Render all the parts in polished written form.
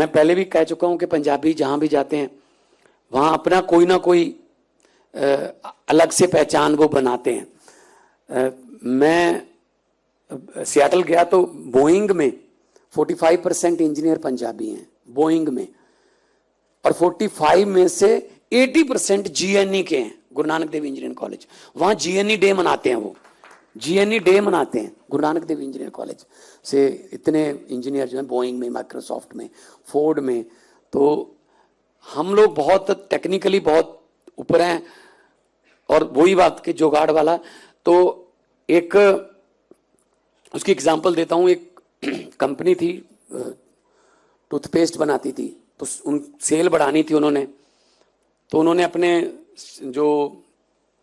मैं पहले भी कह चुका हूं कि पंजाबी जहां भी जाते हैं वहां अपना कोई ना कोई अलग से पहचान वो बनाते हैं। मैं सियाटल गया तो बोइंग में 45% इंजीनियर पंजाबी हैं बोइंग में, और 45 में से 80% जीएनई के हैं, गुरु नानक देव इंजीनियरिंग कॉलेज। वहां जीएनई डे मनाते हैं, वो जीएनई डे मनाते हैं गुरु नानक देव इंजीनियरिंग कॉलेज से। इतने इंजीनियर जो हैं बोइंग में, माइक्रोसॉफ्ट में, फोर्ड में। तो हम लोग बहुत टेक्निकली बहुत ऊपर हैं। और वही बात के जुगाड़ वाला, तो एक उसकी एग्जांपल देता हूं। एक कंपनी थी, टूथपेस्ट बनाती थी, तो उन सेल बढ़ानी थी उन्होंने। तो उन्होंने अपने जो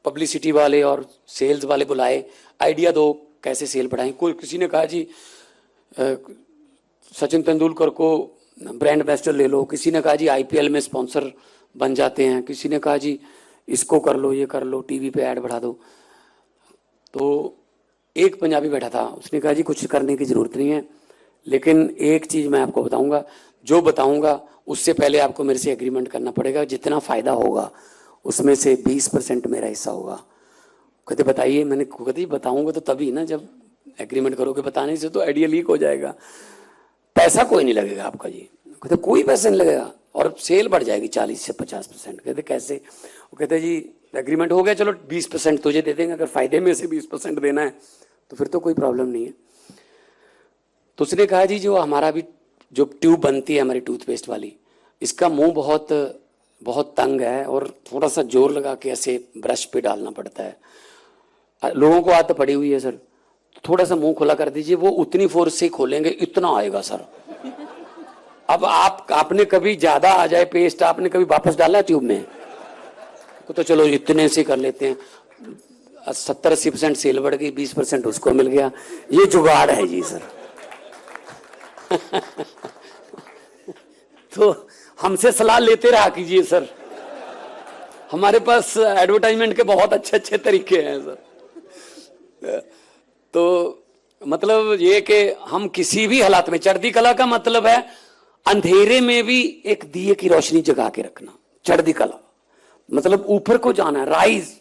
पब्लिसिटी वाले और सेल्स वाले बुलाए, आइडिया दो कैसे सेल बढ़ाएं। कोई किसी ने कहा जी सचिन तेंदुलकर को ब्रांड एम्बेसडर ले लो, किसी ने कहा जी आईपीएल में स्पॉन्सर बन जाते हैं, किसी ने कहा जी इसको कर लो, ये कर लो, टीवी पे ऐड बढ़ा दो। तो एक पंजाबी बैठा था, उसने कहा जी कुछ करने की जरूरत नहीं है, लेकिन एक चीज मैं आपको बताऊंगा, जो बताऊंगा उससे पहले आपको मेरे से एग्रीमेंट करना पड़ेगा, जितना फायदा होगा उसमें से 20% मेरा हिस्सा होगा। कहते बताइए। मैंने कहते बताऊंगा तो तभी ना, जब एग्रीमेंट करोगे, बताने से तो आइडिया लीक हो जाएगा। पैसा कोई नहीं लगेगा आपका जी। कहते कोई पैसा नहीं लगेगा और सेल बढ़ जाएगी 40 से 50%। कहते कैसे? वो कहते जी एग्रीमेंट हो गया, चलो 20% तुझे दे देंगे, अगर फायदे में से 20% देना है तो फिर तो कोई प्रॉब्लम नहीं है। तो उसने कहा जी जो हमारा भी जो ट्यूब बनती है हमारी टूथपेस्ट वाली, इसका मुंह बहुत बहुत तंग है और थोड़ा सा जोर लगा के ऐसे ब्रश पे डालना पड़ता है। लोगों को आदत पड़ी हुई है सर, थोड़ा सा मुंह खुला कर दीजिए, वो उतनी फोर्स से खोलेंगे इतना आएगा सर। अब आपने कभी ज्यादा आ जाए पेस्ट, आपने कभी वापस डाला ट्यूब में? तो चलो इतने से कर लेते हैं। 70-80% सेल बढ़ गई, 20% उसको मिल गया। ये जुगाड़ है जी सर। तो हमसे सलाह लेते रहा कीजिए सर, हमारे पास एडवर्टाइजमेंट के बहुत अच्छे अच्छे तरीके हैं सर। तो मतलब ये कि हम किसी भी हालात में, चढ़ती कला का मतलब है अंधेरे में भी एक दिए की रोशनी जगा के रखना। चढ़ती कला मतलब ऊपर को जाना है, राइज